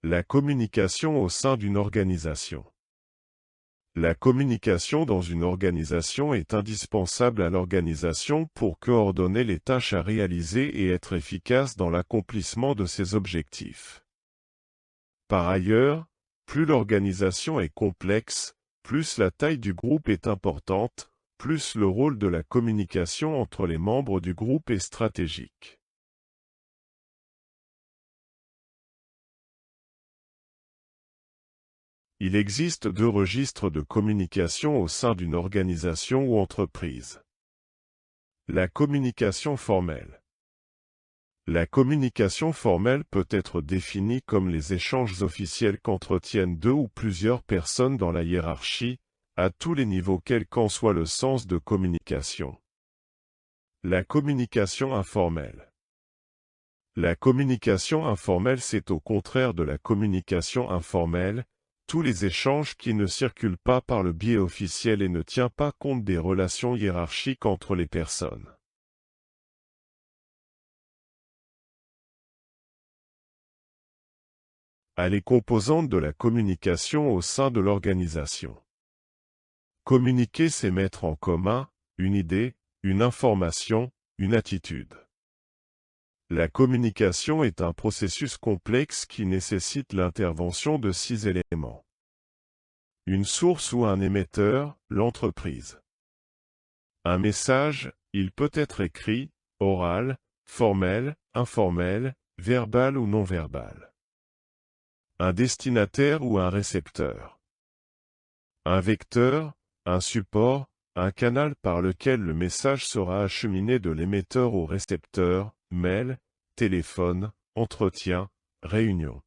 La communication au sein d'une organisation. La communication dans une organisation est indispensable à l'organisation pour coordonner les tâches à réaliser et être efficace dans l'accomplissement de ses objectifs. Par ailleurs, plus l'organisation est complexe, plus la taille du groupe est importante, plus le rôle de la communication entre les membres du groupe est stratégique. Il existe deux registres de communication au sein d'une organisation ou entreprise. La communication formelle. La communication formelle peut être définie comme les échanges officiels qu'entretiennent deux ou plusieurs personnes dans la hiérarchie, à tous les niveaux quel qu'en soit le sens de communication. La communication informelle. La communication informelle, c'est au contraire de la communication informelle, tous les échanges qui ne circulent pas par le biais officiel et ne tient pas compte des relations hiérarchiques entre les personnes. Les composantes de la communication au sein de l'organisation. Communiquer, c'est mettre en commun une idée, une information, une attitude. La communication est un processus complexe qui nécessite l'intervention de 6 éléments. Une source ou un émetteur, l'entreprise. Un message, il peut être écrit, oral, formel, informel, verbal ou non verbal. Un destinataire ou un récepteur. Un vecteur, un support, un canal par lequel le message sera acheminé de l'émetteur au récepteur, mail, téléphone, entretien, réunion.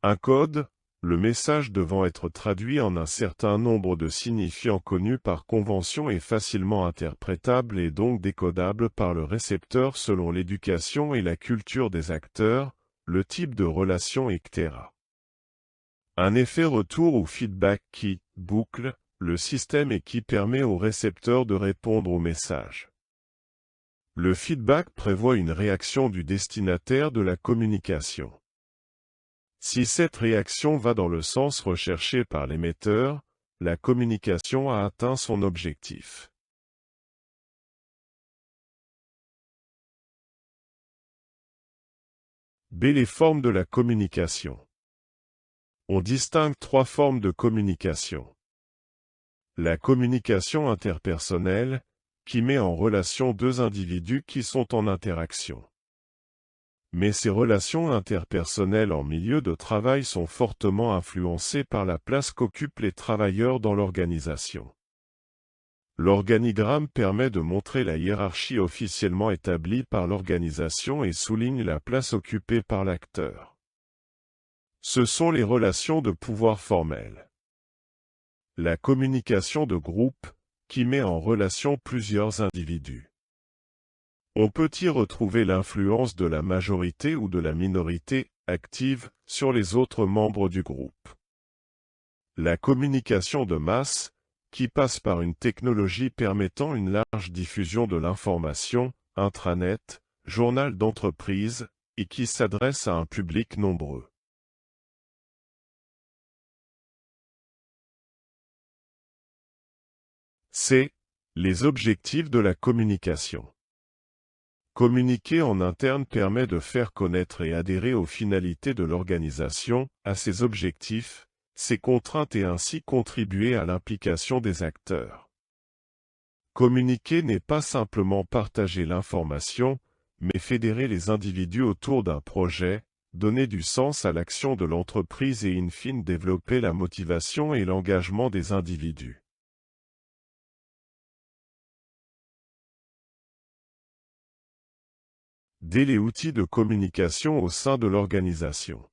Un code, le message devant être traduit en un certain nombre de signifiants connus par convention et facilement interprétables et donc décodables par le récepteur selon l'éducation et la culture des acteurs, le type de relation, etc. Un effet retour ou feedback qui boucle le système et qui permet au récepteur de répondre au message. Le feedback prévoit une réaction du destinataire de la communication. Si cette réaction va dans le sens recherché par l'émetteur, la communication a atteint son objectif. B. Les formes de la communication. On distingue 3 formes de communication. La communication interpersonnelle, qui met en relation 2 individus qui sont en interaction. Mais ces relations interpersonnelles en milieu de travail sont fortement influencées par la place qu'occupent les travailleurs dans l'organisation. L'organigramme permet de montrer la hiérarchie officiellement établie par l'organisation et souligne la place occupée par l'acteur. Ce sont les relations de pouvoir formelles. La communication de groupe, qui met en relation plusieurs individus. On peut y retrouver l'influence de la majorité ou de la minorité active sur les autres membres du groupe. La communication de masse, qui passe par une technologie permettant une large diffusion de l'information, intranet, journal d'entreprise, et qui s'adresse à un public nombreux. C. Les objectifs de la communication. Communiquer en interne permet de faire connaître et adhérer aux finalités de l'organisation, à ses objectifs, ses contraintes et ainsi contribuer à l'implication des acteurs. Communiquer n'est pas simplement partager l'information, mais fédérer les individus autour d'un projet, donner du sens à l'action de l'entreprise et in fine développer la motivation et l'engagement des individus. D. Les outils de communication au sein de l'organisation.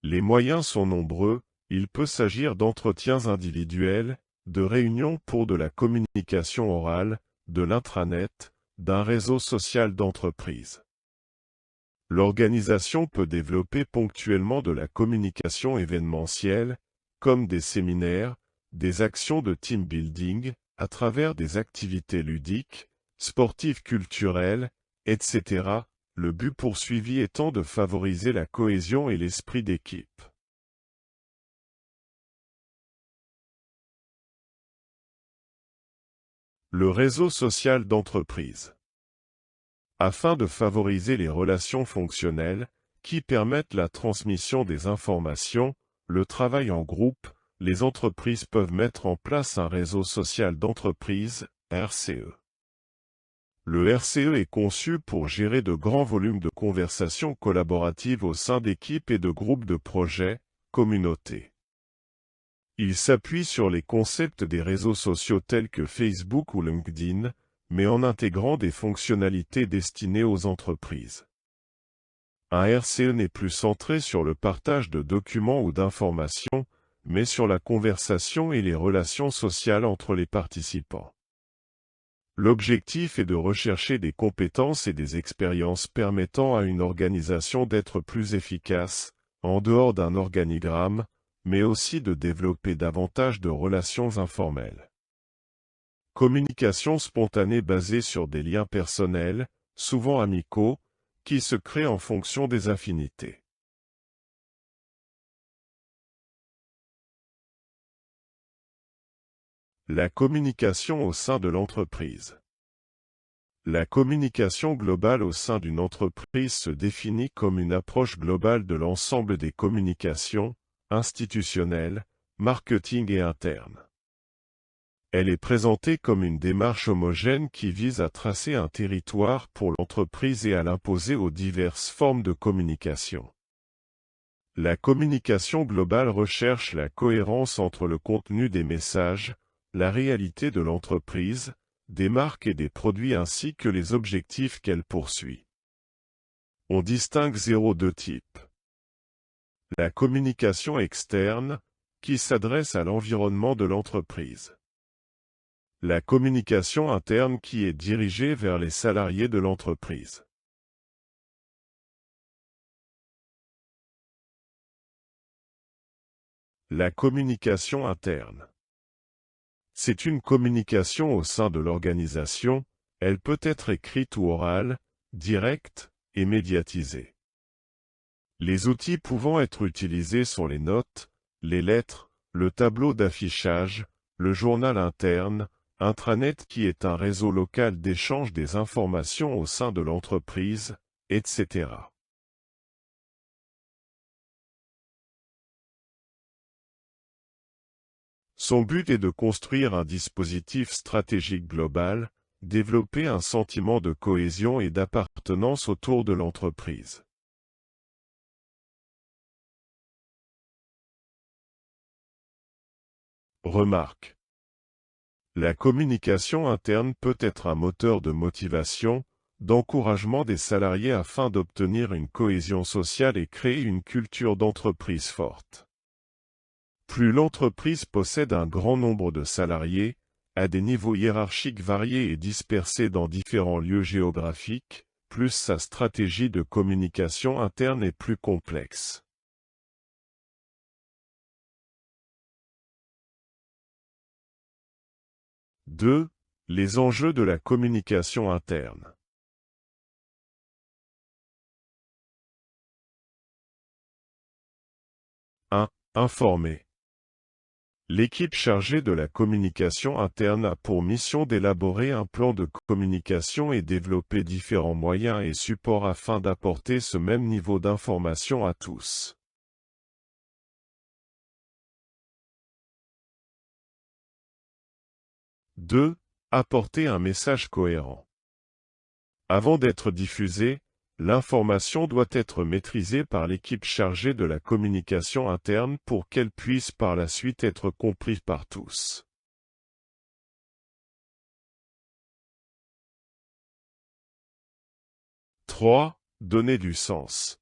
Les moyens sont nombreux, il peut s'agir d'entretiens individuels, de réunions pour de la communication orale, de l'intranet, d'un réseau social d'entreprise. L'organisation peut développer ponctuellement de la communication événementielle, comme des séminaires, des actions de team building, à travers des activités ludiques, sportives culturelles, etc. le but poursuivi étant de favoriser la cohésion et l'esprit d'équipe. Le réseau social d'entreprise. Afin de favoriser les relations fonctionnelles, qui permettent la transmission des informations, le travail en groupe, les entreprises peuvent mettre en place un réseau social d'entreprise, RCE. Le RCE est conçu pour gérer de grands volumes de conversations collaboratives au sein d'équipes et de groupes de projets, communautés. Il s'appuie sur les concepts des réseaux sociaux tels que Facebook ou LinkedIn, mais en intégrant des fonctionnalités destinées aux entreprises. Un RCE n'est plus centré sur le partage de documents ou d'informations, mais sur la conversation et les relations sociales entre les participants. L'objectif est de rechercher des compétences et des expériences permettant à une organisation d'être plus efficace, en dehors d'un organigramme, mais aussi de développer davantage de relations informelles. Communication spontanée basée sur des liens personnels, souvent amicaux, qui se créent en fonction des affinités. La communication au sein de l'entreprise. La communication globale au sein d'une entreprise se définit comme une approche globale de l'ensemble des communications, institutionnelles, marketing et internes. Elle est présentée comme une démarche homogène qui vise à tracer un territoire pour l'entreprise et à l'imposer aux diverses formes de communication. La communication globale recherche la cohérence entre le contenu des messages, la réalité de l'entreprise, des marques et des produits ainsi que les objectifs qu'elle poursuit. On distingue 02 types. La communication externe, qui s'adresse à l'environnement de l'entreprise. La communication interne qui est dirigée vers les salariés de l'entreprise. La communication interne. C'est une communication au sein de l'organisation, elle peut être écrite ou orale, directe et médiatisée. Les outils pouvant être utilisés sont les notes, les lettres, le tableau d'affichage, le journal interne, intranet qui est un réseau local d'échange des informations au sein de l'entreprise, etc. Son but est de construire un dispositif stratégique global, développer un sentiment de cohésion et d'appartenance autour de l'entreprise. Remarque. La communication interne peut être un moteur de motivation, d'encouragement des salariés afin d'obtenir une cohésion sociale et créer une culture d'entreprise forte. Plus l'entreprise possède un grand nombre de salariés, à des niveaux hiérarchiques variés et dispersés dans différents lieux géographiques, plus sa stratégie de communication interne est plus complexe. « 2. Les enjeux de la communication interne. « 1. Informer. L'équipe chargée de la communication interne a pour mission d'élaborer un plan de communication et développer différents moyens et supports afin d'apporter ce même niveau d'information à tous. « 2. Apporter un message cohérent. Avant d'être diffusée, l'information doit être maîtrisée par l'équipe chargée de la communication interne pour qu'elle puisse par la suite être comprise par tous. « 3. Donner du sens.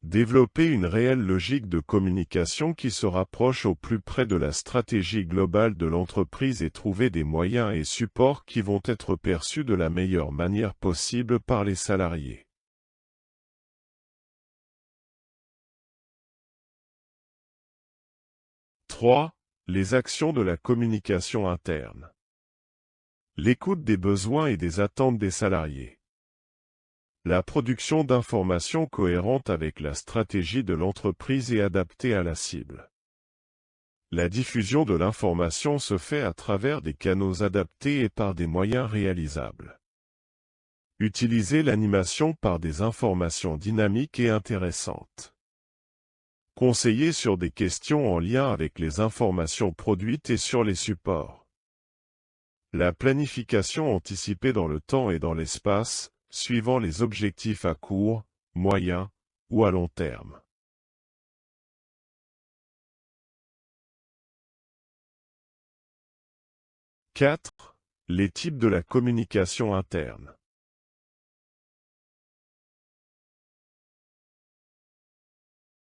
Développer une réelle logique de communication qui se rapproche au plus près de la stratégie globale de l'entreprise et trouver des moyens et supports qui vont être perçus de la meilleure manière possible par les salariés. « 3. Les actions de la communication interne. L'écoute des besoins et des attentes des salariés. La production d'informations cohérentes avec la stratégie de l'entreprise et adaptée à la cible. La diffusion de l'information se fait à travers des canaux adaptés et par des moyens réalisables. Utilisez l'animation par des informations dynamiques et intéressantes. Conseillez sur des questions en lien avec les informations produites et sur les supports. La planification anticipée dans le temps et dans l'espace, suivant les objectifs à court, moyen ou à long terme. « 4. Les types de la communication interne.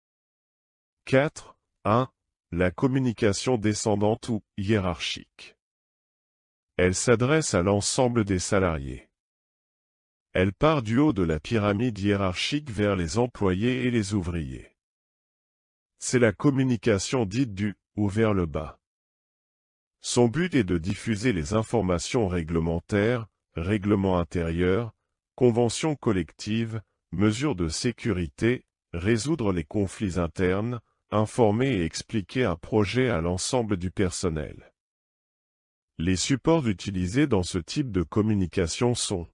« 4. 1. La communication descendante ou hiérarchique. Elle s'adresse à l'ensemble des salariés. Elle part du haut de la pyramide hiérarchique vers les employés et les ouvriers. C'est la communication dite du « ou vers le bas ». Son but est de diffuser les informations réglementaires, règlements intérieurs, conventions collectives, mesures de sécurité, résoudre les conflits internes, informer et expliquer un projet à l'ensemble du personnel. Les supports utilisés dans ce type de communication sont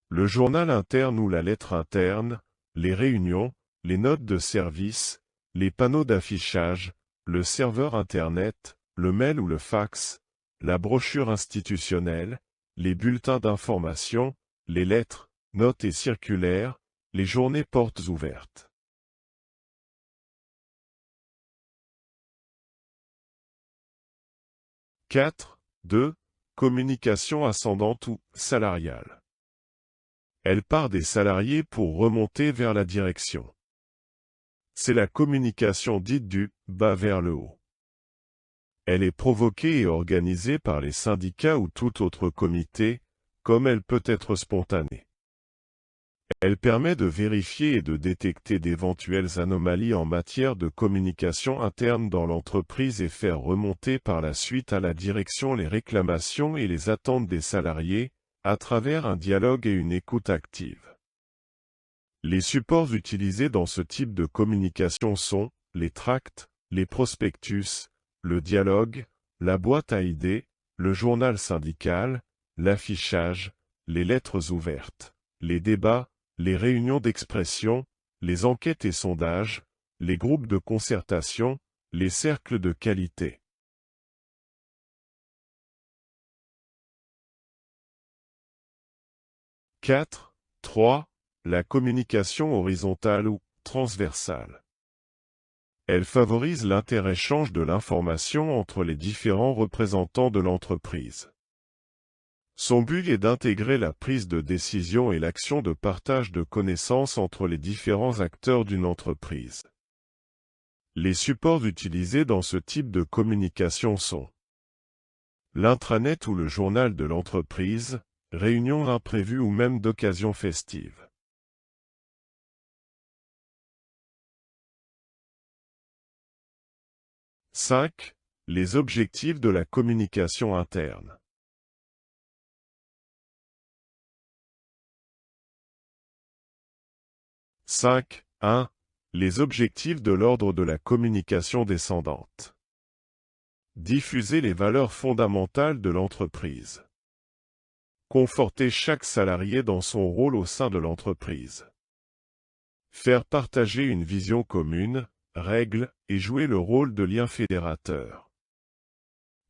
le journal interne ou la lettre interne, les réunions, les notes de service, les panneaux d'affichage, le serveur Internet, le mail ou le fax, la brochure institutionnelle, les bulletins d'information, les lettres, notes et circulaires, les journées portes ouvertes. « 4. 2. Communication ascendante ou salariale. Elle part des salariés pour remonter vers la direction. C'est la communication dite du « bas vers le haut ». Elle est provoquée et organisée par les syndicats ou tout autre comité, comme elle peut être spontanée. Elle permet de vérifier et de détecter d'éventuelles anomalies en matière de communication interne dans l'entreprise et faire remonter par la suite à la direction les réclamations et les attentes des salariés, à travers un dialogue et une écoute active. Les supports utilisés dans ce type de communication sont les tracts, les prospectus, le dialogue, la boîte à idées, le journal syndical, l'affichage, les lettres ouvertes, les débats, les réunions d'expression, les enquêtes et sondages, les groupes de concertation, les cercles de qualité. « 4. 3. La communication horizontale ou transversale. Elle favorise l'inter-échange de l'information entre les différents représentants de l'entreprise. Son but est d'intégrer la prise de décision et l'action de partage de connaissances entre les différents acteurs d'une entreprise. Les supports utilisés dans ce type de communication sont l'intranet ou le journal de l'entreprise, réunions imprévues ou même d'occasions festives. « 5. Les objectifs de la communication interne. « 5. 1. Les objectifs de l'ordre de la communication descendante. Diffuser les valeurs fondamentales de l'entreprise. Conforter chaque salarié dans son rôle au sein de l'entreprise. Faire partager une vision commune, règles, et jouer le rôle de lien fédérateur.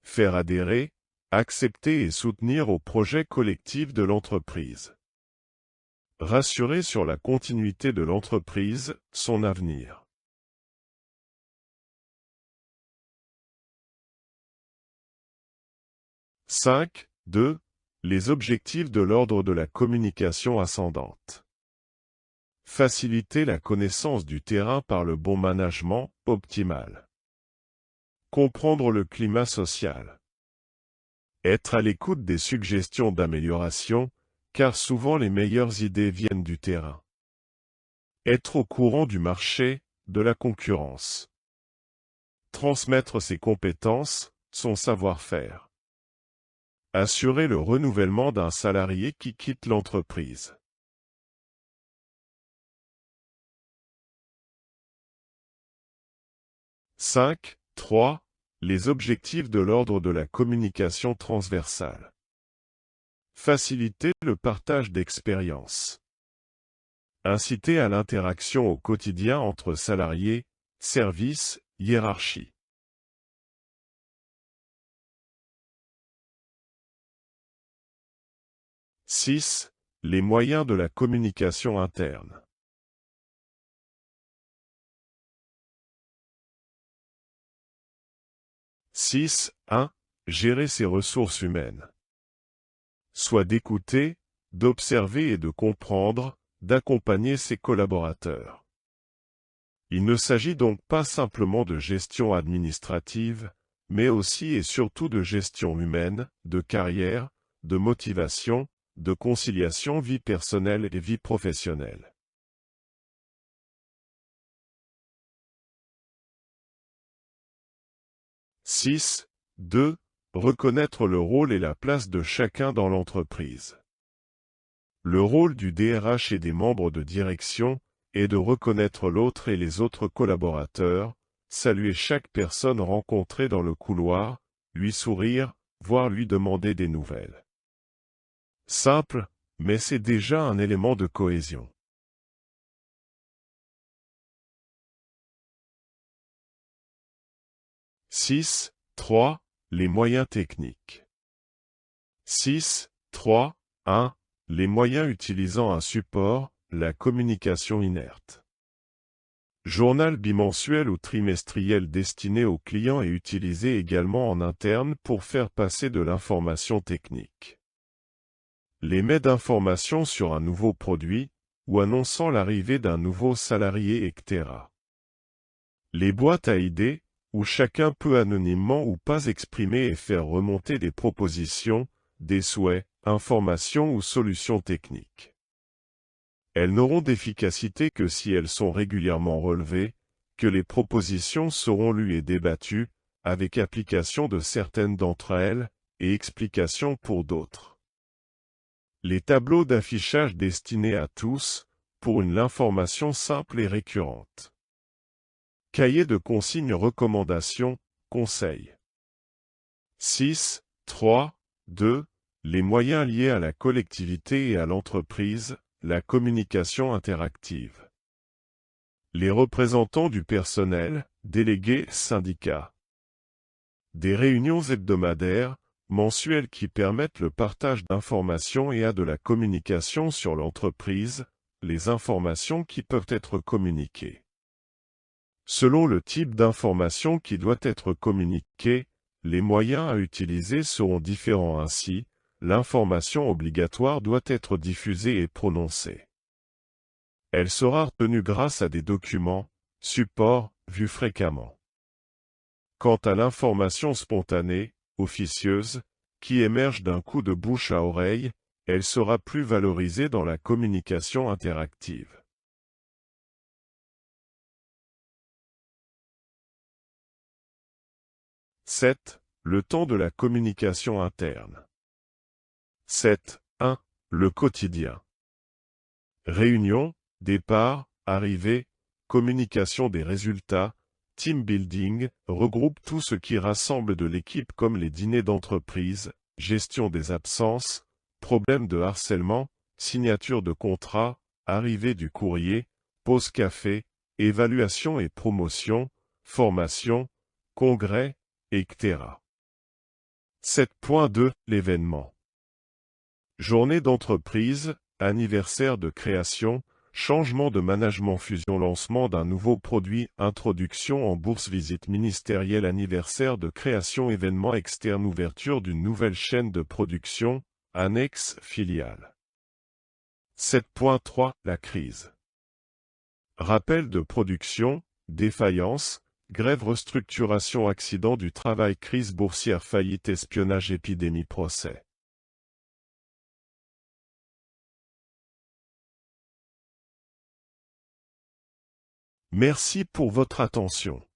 Faire adhérer, accepter et soutenir au projet collectif de l'entreprise. Rassurer sur la continuité de l'entreprise, son avenir. « 5. 2. Les objectifs de l'ordre de la communication ascendante. Faciliter la connaissance du terrain par le bon management optimal. Comprendre le climat social. Être à l'écoute des suggestions d'amélioration, car souvent les meilleures idées viennent du terrain. Être au courant du marché, de la concurrence. Transmettre ses compétences, son savoir-faire. Assurer le renouvellement d'un salarié qui quitte l'entreprise. 5.3. Les objectifs de l'ordre de la communication transversale. Faciliter le partage d'expériences. Inciter à l'interaction au quotidien entre salariés, services, hiérarchie. « 6. Les moyens de la communication interne. « 6.1. Gérer ses ressources humaines. Soit d'écouter, d'observer et de comprendre, d'accompagner ses collaborateurs. Il ne s'agit donc pas simplement de gestion administrative, mais aussi et surtout de gestion humaine, de carrière, de motivation, de conciliation vie personnelle et vie professionnelle. « 6.2. Reconnaître le rôle et la place de chacun dans l'entreprise. Le rôle du DRH et des membres de direction est de reconnaître l'autre et les autres collaborateurs, saluer chaque personne rencontrée dans le couloir, lui sourire, voire lui demander des nouvelles. Simple, mais c'est déjà un élément de cohésion. « 6.3. Les moyens techniques. 6.3.1. Les moyens utilisant un support, la communication inerte. Journal bimensuel ou trimestriel destiné aux clients et utilisé également en interne pour faire passer de l'information technique. Les mets d'information sur un nouveau produit, ou annonçant l'arrivée d'un nouveau salarié, etc. Les boîtes à idées, où chacun peut anonymement ou pas exprimer et faire remonter des propositions, des souhaits, informations ou solutions techniques. Elles n'auront d'efficacité que si elles sont régulièrement relevées, que les propositions seront lues et débattues, avec application de certaines d'entre elles, et explication pour d'autres. Les tableaux d'affichage destinés à tous, pour une information simple et récurrente. Cahier de consignes recommandations, conseils. 6.3.2. Les moyens liés à la collectivité et à l'entreprise, la communication interactive. Les représentants du personnel, délégués, syndicats. Des réunions hebdomadaires, mensuelles qui permettent le partage d'informations et à de la communication sur l'entreprise, les informations qui peuvent être communiquées. Selon le type d'information qui doit être communiquée, les moyens à utiliser seront différents ainsi, l'information obligatoire doit être diffusée et prononcée. Elle sera retenue grâce à des documents, supports, vus fréquemment. Quant à l'information spontanée, officieuse, qui émerge d'un coup de bouche à oreille, elle sera plus valorisée dans la communication interactive. 7. Le temps de la communication interne. 7.1. Le quotidien. Réunion, départ, arrivée, communication des résultats, team building, regroupe tout ce qui rassemble de l'équipe comme les dîners d'entreprise, gestion des absences, problèmes de harcèlement, signature de contrat, arrivée du courrier, pause café, évaluation et promotion, formation, congrès, etc. 7.2. L'événement. Journée d'entreprise, anniversaire de création, changement de management, fusion, lancement d'un nouveau produit, introduction en bourse, visite ministérielle, anniversaire de création, événement externe, ouverture d'une nouvelle chaîne de production, annexe, filiale. 7.3. La crise. Rappel de production, défaillance, grève, restructuration, accident du travail, crise boursière, faillite, espionnage, épidémie, procès. Merci pour votre attention.